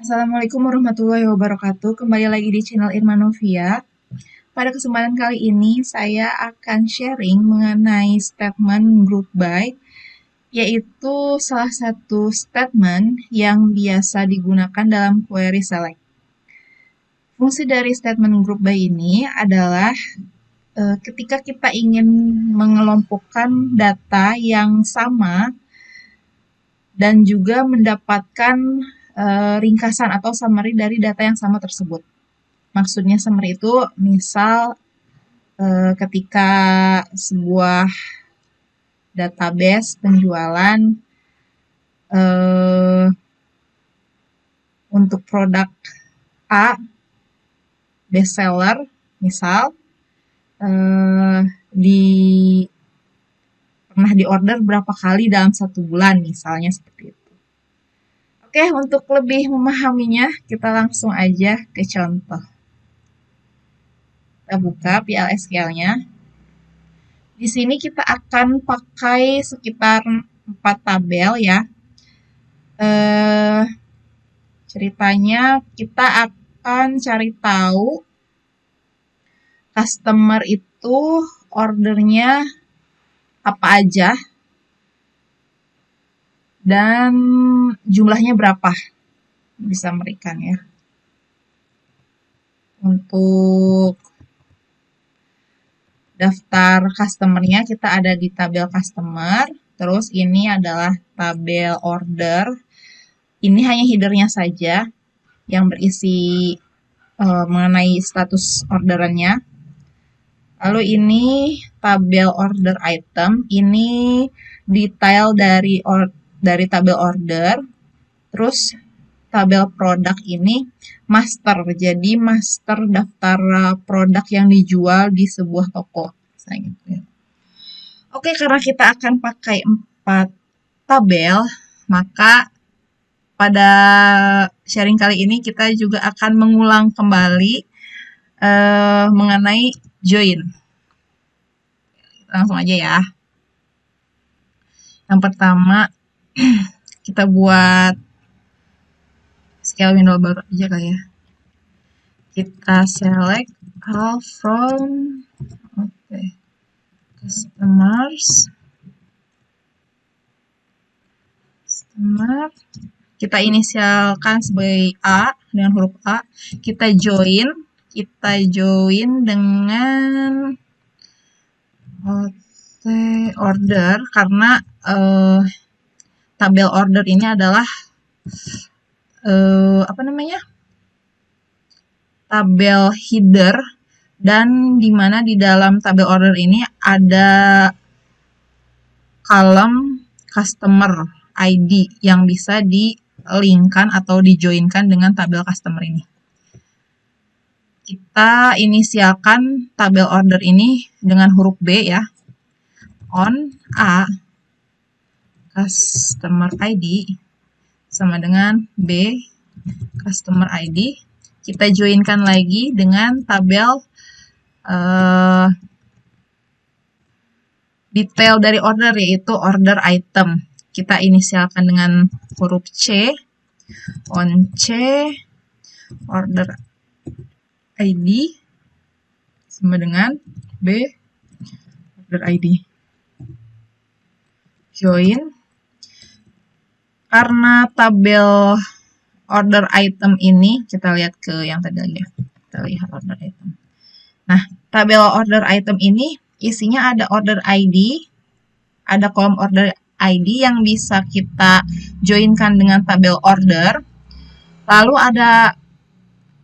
Assalamualaikum warahmatullahi wabarakatuh. Kembali lagi di channel Irmanovia. Pada kesempatan kali ini saya akan sharing mengenai statement group by, yaitu salah satu statement yang biasa digunakan dalam query select. Fungsi dari statement group by ini adalah ketika kita ingin mengelompokkan data yang sama dan juga mendapatkan ringkasan atau summary dari data yang sama tersebut. Maksudnya summary itu misal ketika sebuah database penjualan untuk produk A best seller misal pernah diorder berapa kali dalam 1 bulan misalnya seperti itu. Oke, untuk lebih memahaminya kita langsung aja ke contoh. Kita buka PLSQL-nya. Di sini kita akan pakai sekitar 4 tabel ya. Ceritanya kita akan cari tahu customer itu ordernya apa aja dan jumlahnya berapa bisa memberikan ya. Untuk daftar customernya kita ada di tabel customer, terus ini adalah tabel order. Ini hanya headernya saja yang berisi mengenai status orderannya. Lalu ini tabel order item, ini detail dari tabel order. Terus tabel produk ini master, jadi master daftar produk yang dijual di sebuah toko. Gitu ya. Oke, karena kita akan pakai 4 tabel, maka pada sharing kali ini kita juga akan mengulang kembali mengenai join. Langsung aja ya. Yang pertama kita buat scale window baru aja kali ya. Kita select all from customer. Kita inisialkan sebagai A dengan huruf A. Kita join dengan order karena tabel order ini adalah tabel header dan dimana di dalam tabel order ini ada kolom customer ID yang bisa di-linkkan atau dijoinkan dengan tabel customer ini. Kita inisialkan tabel order ini dengan huruf B ya. On A customer ID sama dengan B customer ID. Kita joinkan lagi dengan tabel detail dari order yaitu order item. Kita inisialkan dengan huruf C. On C order ID sama dengan B order ID. Join. Karena tabel order item ini, kita lihat ke yang tadi lagi ya. Kita lihat order item. Nah, tabel order item ini isinya ada order ID, ada kolom order ID yang bisa kita joinkan dengan tabel order. Lalu ada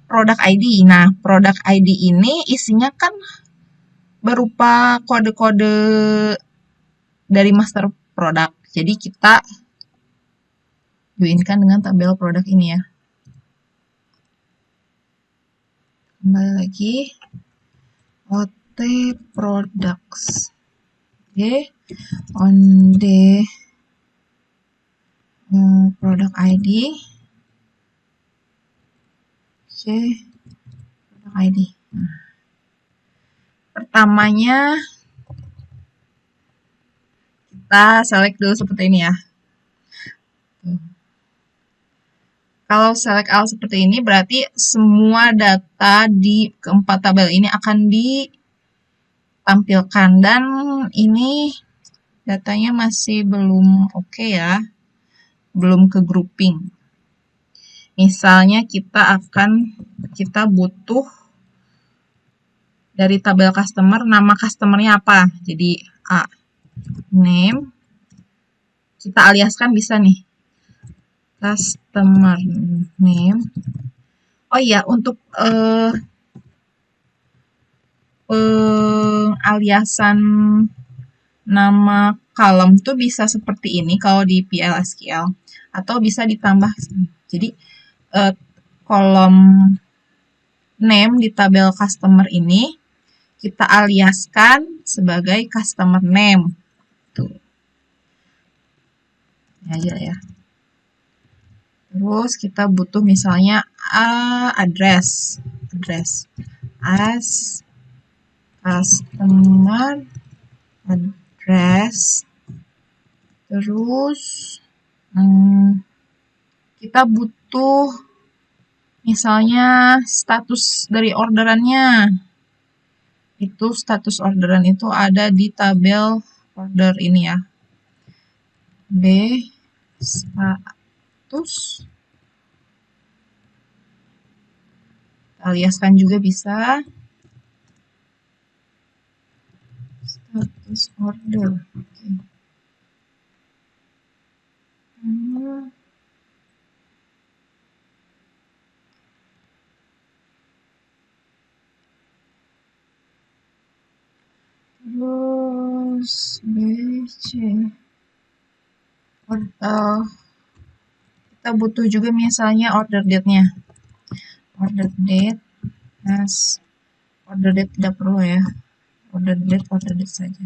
product ID. Nah, product ID ini isinya kan berupa kode-kode dari master product. Jadi kita joinkan dengan tabel produk ini ya. Kembali lagi. OT products. Oke. On the product ID. C product ID. Nah, pertamanya kita select dulu seperti ini ya. Kalau select all seperti ini berarti semua data di keempat tabel ini akan ditampilkan, dan ini datanya masih belum oke ya, belum ke grouping. Misalnya kita butuh dari tabel customer, nama customernya apa. Jadi A, name, kita aliaskan bisa nih, customer name. Oh iya, untuk aliasan nama kolom tuh bisa seperti ini kalau di PL/SQL, atau bisa ditambah. Jadi kolom name di tabel customer ini kita aliaskan sebagai customer name. Tuh. Ini aja ya. Terus kita butuh misalnya address as customer address. Terus kita butuh misalnya status dari orderannya. Itu status orderan itu ada di tabel order ini ya. B status. Aliaskan juga bisa. Status order. Oke. Terus BC. Kita butuh juga misalnya order date-nya. Order date as order date tidak perlu ya. Order date saja.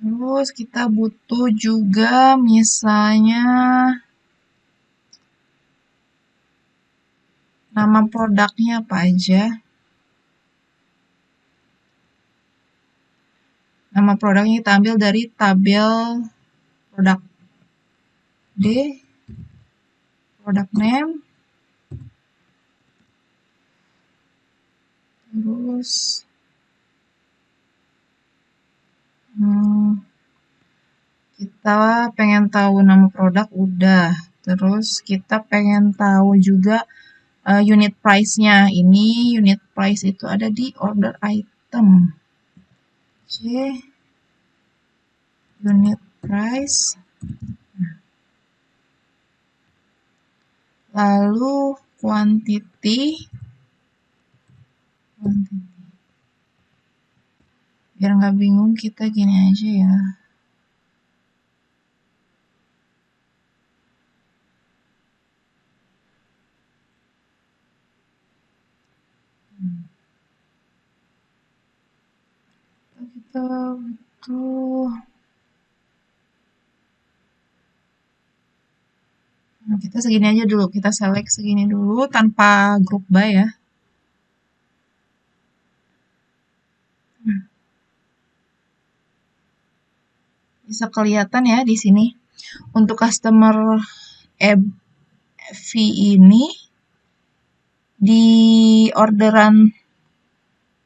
Terus kita butuh juga misalnya nama produknya apa aja. Nama produknya kita ambil dari tabel produk D, product name, terus kita pengen tahu nama produk udah, terus kita pengen tahu juga unit price-nya. Ini unit price itu ada di order item. C, unit price. Lalu quantity. Biar nggak bingung kita gini aja ya. Kita butuh. Nah, kita segini aja dulu. Kita select segini dulu tanpa group by ya. Bisa kelihatan ya di sini. Untuk customer V ini di orderan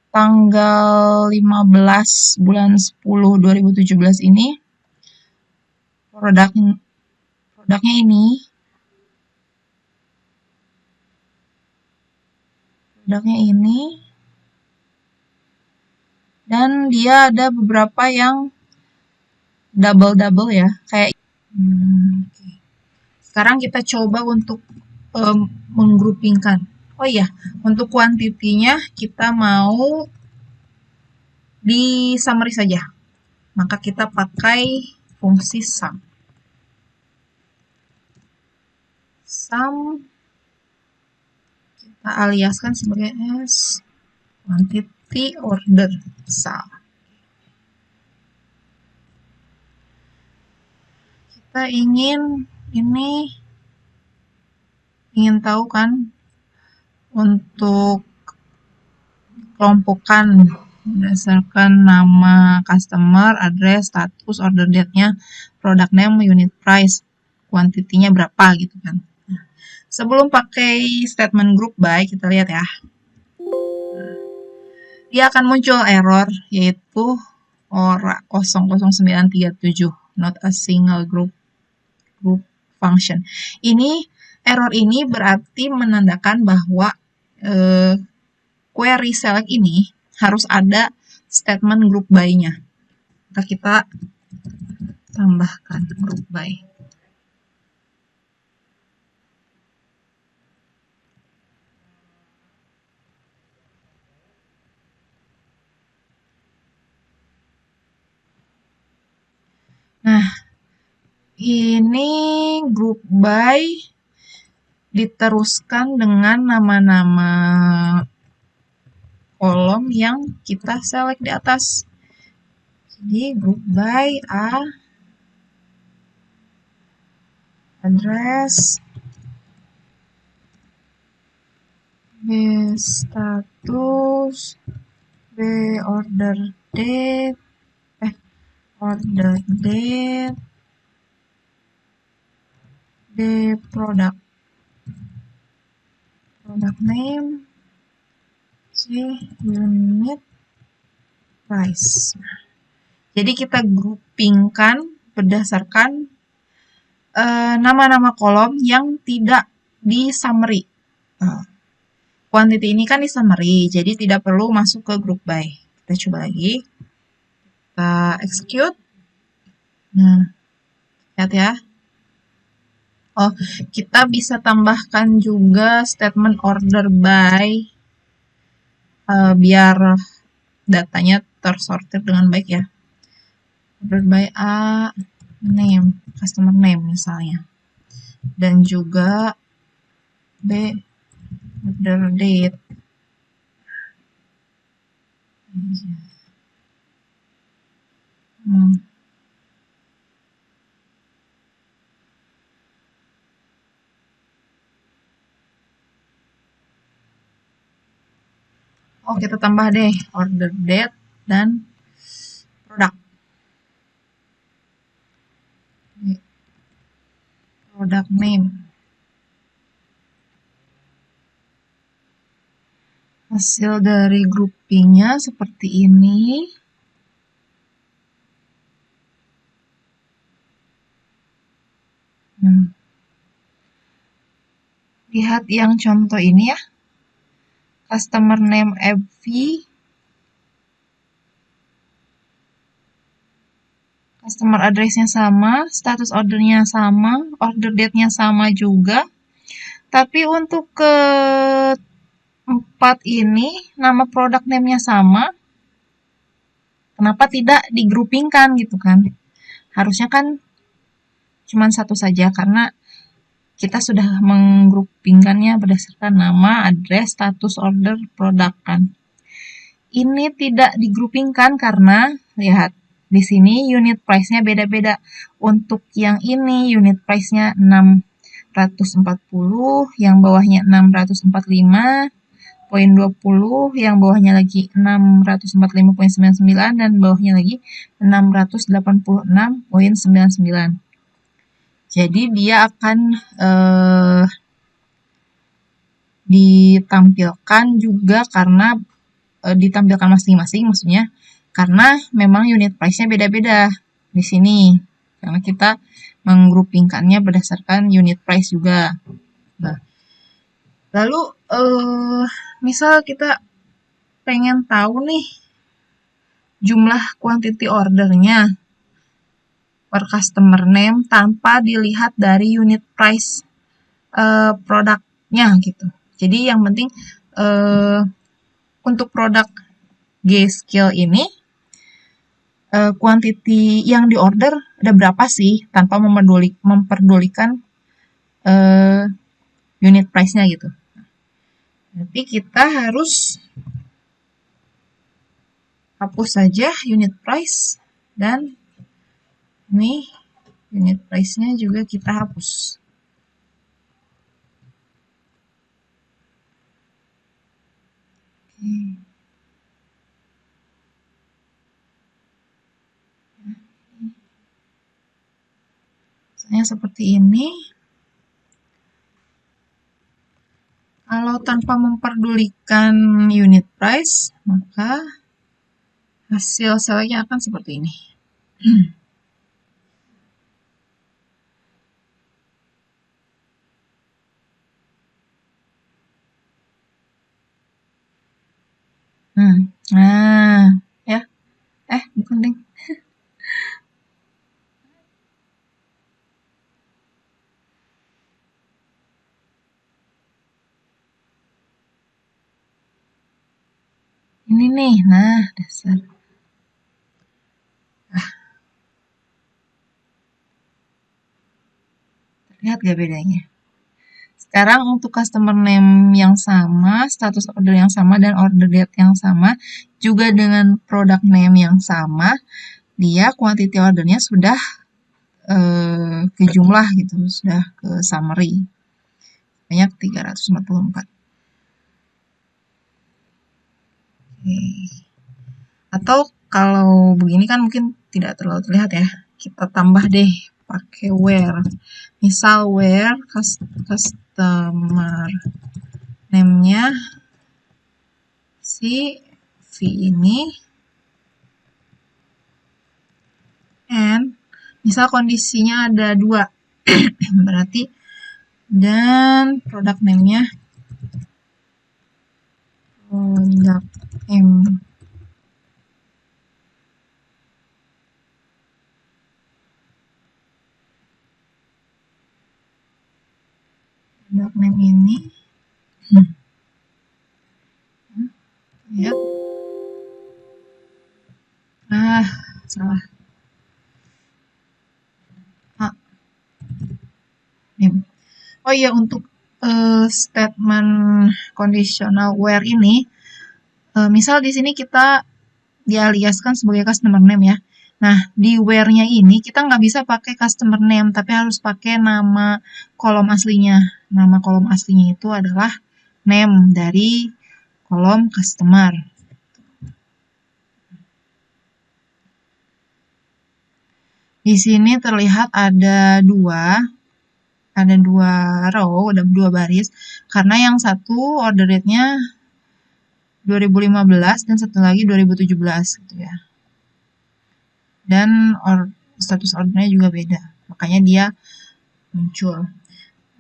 tanggal 15 bulan 10 2017 ini produknya ini dan dia ada beberapa yang double ya, kayak sekarang kita coba untuk menggroupingkan. Oh iya, untuk kuantitinya kita mau di summary saja, maka kita pakai fungsi sum. Kita aliaskan sebagai as quantity order sum. Kita ingin tahu kan untuk kelompokan berdasarkan nama customer, address, status, order date-nya, product name, unit price, kuantitinya berapa gitu kan. Nah, Sebelum pakai statement group by, kita lihat ya. Dia akan muncul error, yaitu ORA 00937, not a single group function. Error ini berarti menandakan bahwa query select ini harus ada statement group by-nya. Maka kita tambahkan group by. Nah, ini group by diteruskan dengan nama-nama kolom yang kita select di atas. Jadi group by address, B status, B order date, B product name, C unit price. Jadi kita groupingkan berdasarkan nama-nama kolom yang tidak di summary. Quantity ini kan di summary, jadi tidak perlu masuk ke group by. Kita coba lagi. Kita execute. Nah, lihat ya. Oh, kita bisa tambahkan juga statement order by biar datanya tersortir dengan baik ya. Order by name, customer name misalnya. Dan juga B order date. Oh, kita tambah deh order date dan produk. Product name. Hasil dari groupingnya seperti ini. Lihat yang contoh ini ya. Customer name FV, customer address-nya sama, status ordernya sama, order date-nya sama juga. Tapi untuk keempat ini, nama product name-nya sama. Kenapa tidak digroupingkan gitu kan? Harusnya kan cuma satu saja, karena kita sudah menggroupingkannya berdasarkan nama, address, status order, produk kan. Ini tidak digroupingkan karena, lihat, di sini unit price-nya beda-beda. Untuk yang ini unit price-nya 640, yang bawahnya 645,20, yang bawahnya lagi 645,99, dan bawahnya lagi 686,99. Jadi dia akan ditampilkan juga karena ditampilkan masing-masing, maksudnya karena memang unit price-nya beda-beda di sini, karena kita menggroupingkannya berdasarkan unit price juga. Nah, lalu misal kita pengen tahu nih jumlah quantity ordernya per customer name tanpa dilihat dari unit price produknya gitu. Jadi yang penting untuk produk G-Skill ini quantity yang diorder ada berapa sih tanpa memperdulikan unit price-nya gitu. Tapi kita harus hapus saja unit price, dan ini unit price-nya juga kita hapus. Misalnya seperti ini. tanpa memperdulikan unit price, maka hasil selnya akan seperti ini. Nah, ya, bukan ding. Ini nih, nah, dasar. Terlihat gak bedanya? Sekarang untuk customer name yang sama, status order yang sama, dan order date yang sama, juga dengan product name yang sama, dia quantity ordernya sudah ke jumlah gitu, sudah ke summary. Banyak 344. Oke. Atau kalau begini kan mungkin tidak terlalu terlihat ya. Kita tambah deh pakai where. Misal where customer name-nya si V ini, and misal kondisinya ada 2. Berarti dan product name-nya product name ini ya. Salah. Name. Oh iya, untuk statement conditional where ini, misal di sini kita dialiaskan sebagai customer name ya. Nah, di where-nya ini kita nggak bisa pakai customer name, tapi harus pakai nama kolom aslinya. Nama kolom aslinya itu adalah name dari kolom customer. Di sini terlihat ada dua row, ada 2 baris, karena yang satu order date-nya 2015 dan satu lagi 2017 gitu ya. Dan status ordernya juga beda, makanya dia muncul.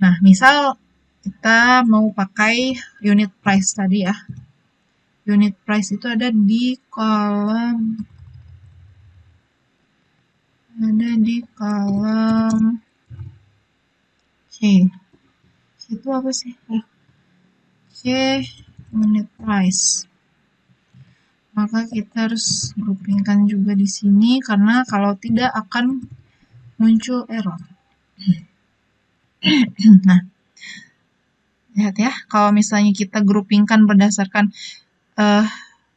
Nah, misal kita mau pakai unit price tadi ya. Unit price itu ada di kolom C. C itu apa sih? C unit price. Maka kita harus groupingkan juga di sini karena kalau tidak akan muncul error. Nah, lihat ya, kalau misalnya kita groupingkan berdasarkan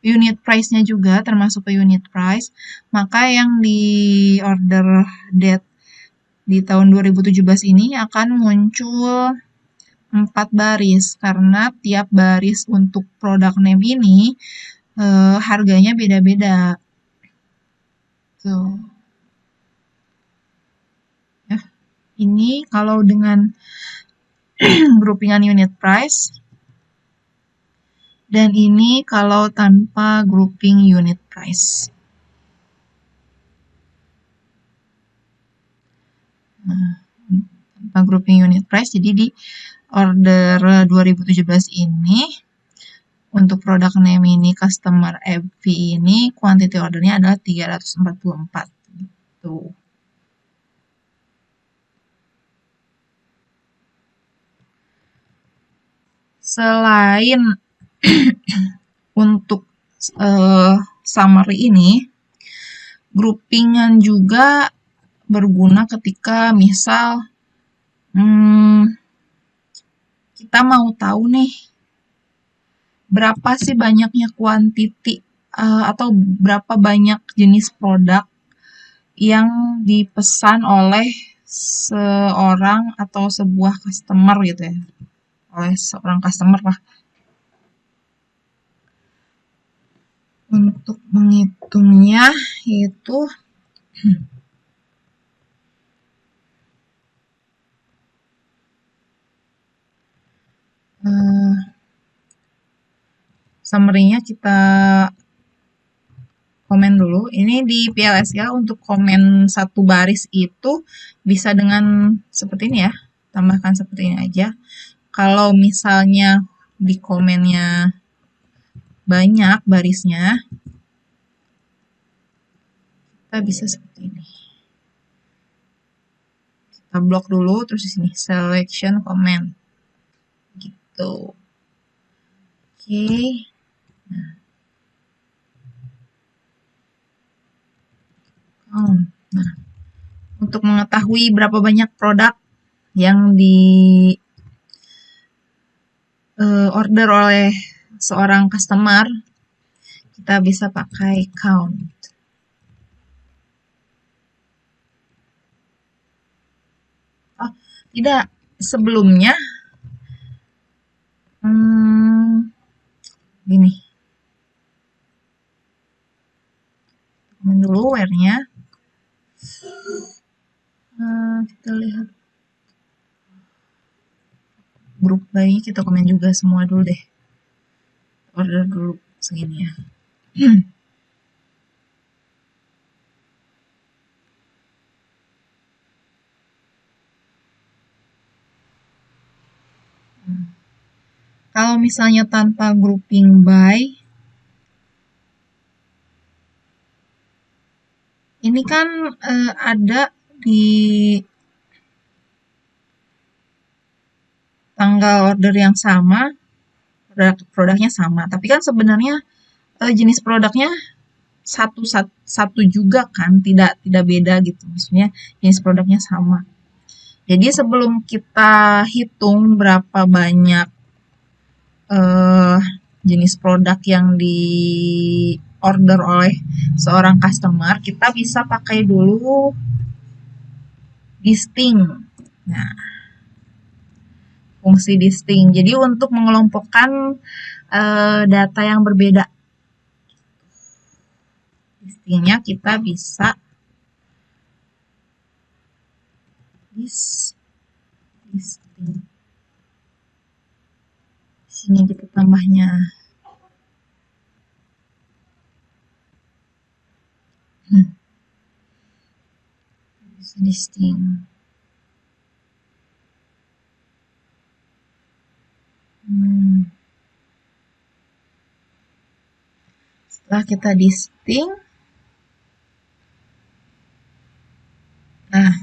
unit price-nya juga termasuk ke unit price, maka yang di order date di tahun 2017 ini akan muncul 4 baris karena tiap baris untuk product name ini harganya beda-beda. Tuh. Ya. Ini kalau dengan groupingan unit price, dan ini kalau tanpa grouping unit price. Tanpa grouping unit price, jadi di order 2017 ini untuk produk name ini customer FV ini quantity ordernya adalah 344 gitu. Selain untuk summary ini, groupingan juga berguna ketika misal kita mau tahu nih berapa sih banyaknya kuantiti atau berapa banyak jenis produk yang dipesan oleh seorang atau sebuah customer gitu ya, oleh seorang customer lah. Untuk menghitungnya itu summary-nya kita komen dulu. Ini di PLSK untuk komen satu baris itu bisa dengan seperti ini ya. Tambahkan seperti ini aja. Kalau misalnya di komennya banyak barisnya, kita bisa seperti ini. Kita blok dulu, terus di sini selection comment. Gitu. Oke. Nah, untuk mengetahui berapa banyak produk yang di order oleh seorang customer, kita bisa pakai count. Oh, tidak. Sebelumnya, gini. Komen dulu where-nya. Kita lihat. Grup by kita komen juga semua dulu deh. Order dulu segini ya. Kalau misalnya tanpa grouping by, ini kan ada di tanggal order yang sama, produknya sama. Tapi kan sebenarnya jenis produknya satu juga kan, tidak beda gitu. Maksudnya jenis produknya sama. Jadi sebelum kita hitung berapa banyak jenis produk yang di order oleh seorang customer, kita bisa pakai dulu distinct. Nah, fungsi distinct. Jadi untuk mengelompokkan data yang berbeda. Distinct-nya kita bisa distinct. Sini kita tambahnya. Bisa distinct. Setelah kita distinct, nah,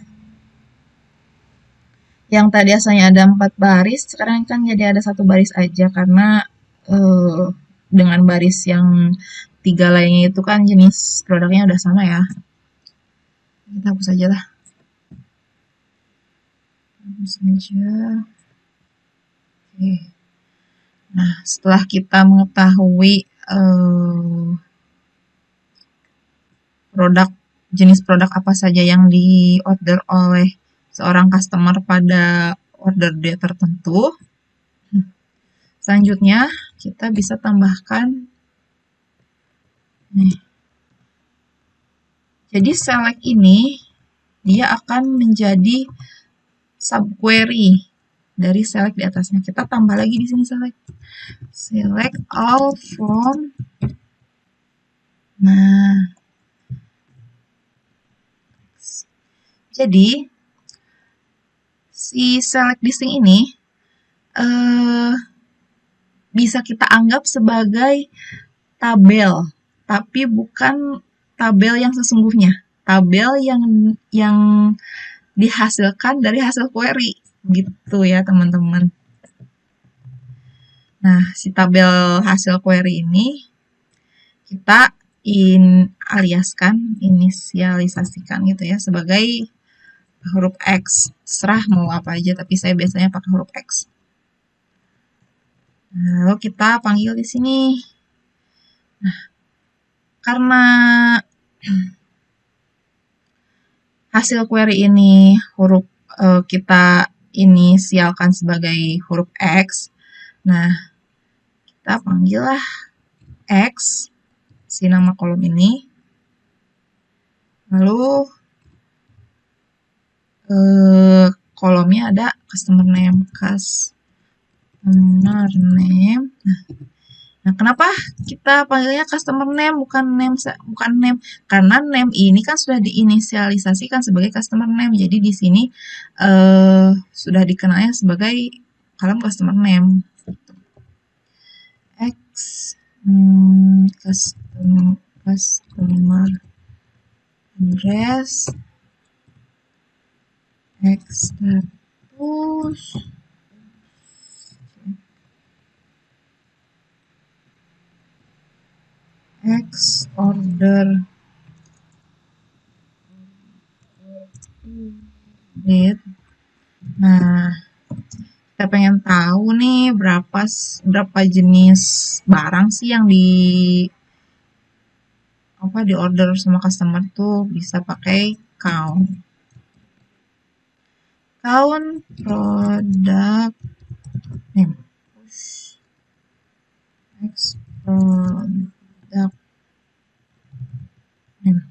yang tadi asalnya ada 4 baris, sekarang kan jadi ada 1 baris aja karena dengan baris yang 3 lainnya itu kan jenis produknya udah sama ya. Kita hapus aja lah. Hapus aja. Oke. Nah, setelah kita mengetahui jenis produk apa saja yang di order oleh seorang customer pada order date tertentu, selanjutnya kita bisa tambahkan nih. Jadi select ini dia akan menjadi subquery dari select di atasnya. Kita tambah lagi di sini select all from. Nah, jadi si select distinct ini bisa kita anggap sebagai tabel, tapi bukan tabel yang sesungguhnya. Tabel yang dihasilkan dari hasil query, gitu ya teman-teman. Nah, si tabel hasil query ini kita inisialisasikan gitu ya sebagai huruf X. Terserah mau apa aja, tapi saya biasanya pakai huruf X. Lalu kita panggil di sini. Nah, karena hasil query ini kita inisialkan sebagai huruf X. Nah, kita panggil lah X, si nama kolom ini. Lalu kolomnya ada customer name. Nah, kenapa kita panggilnya customer name bukan name? Karena name ini kan sudah diinisialisasikan sebagai customer name. Jadi di sini sudah dikenalnya sebagai column customer name. X customer address, X status, X order date. Nah, kita pengen tahu nih berapa jenis barang sih yang di order sama customer tuh, bisa pakai count. Count product name. X product name.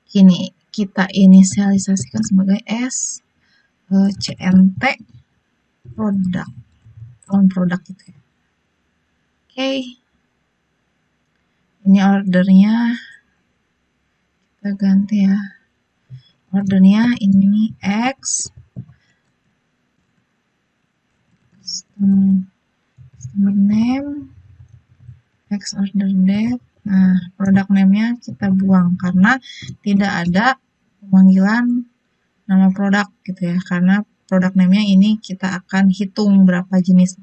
Kini kita inisialisasikan sebagai S CNT produk, produk gitu ya. Oke, ini ordernya kita ganti ya. Ordernya ini X customer name, X order date. Nah, produk name-nya kita buang karena tidak ada pemanggilan nama produk gitu ya, karena produk name-nya ini kita akan hitung berapa jenis.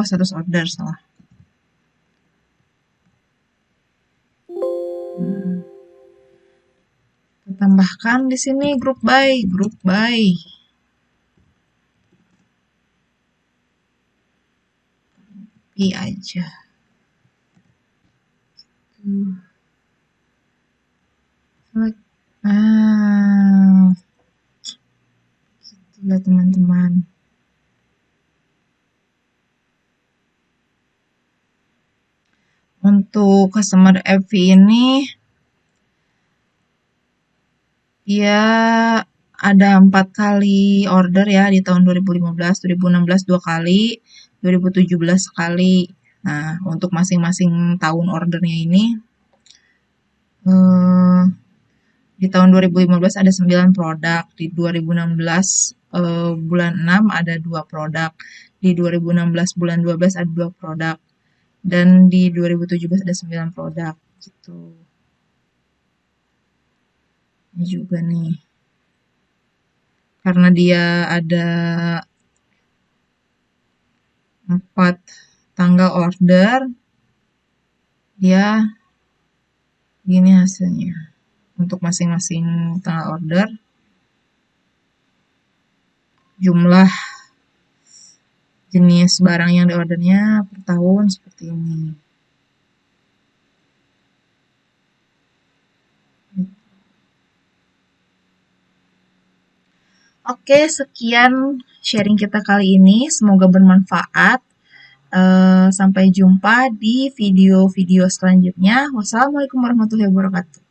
Status order salah. Kita tambahkan di sini group by. Aja. Gitulah teman-teman. Untuk customer FV ini dia ada 4 kali order ya di tahun 2015, 2016 2 kali, 2017 sekali. Nah, untuk masing-masing tahun ordernya ini di tahun 2015 ada 9 produk, di 2016 bulan 6 ada 2 produk, di 2016 bulan 12 ada 2 produk, dan di 2017 ada 9 produk gitu. Ini juga nih, karena dia ada 4 tanggal order, dia gini hasilnya. Untuk masing-masing tanggal order, jumlah jenis barang yang diordernya per tahun seperti ini. Oke, sekian sharing kita kali ini. Semoga bermanfaat. Sampai jumpa di video-video selanjutnya. Wassalamualaikum warahmatullahi wabarakatuh.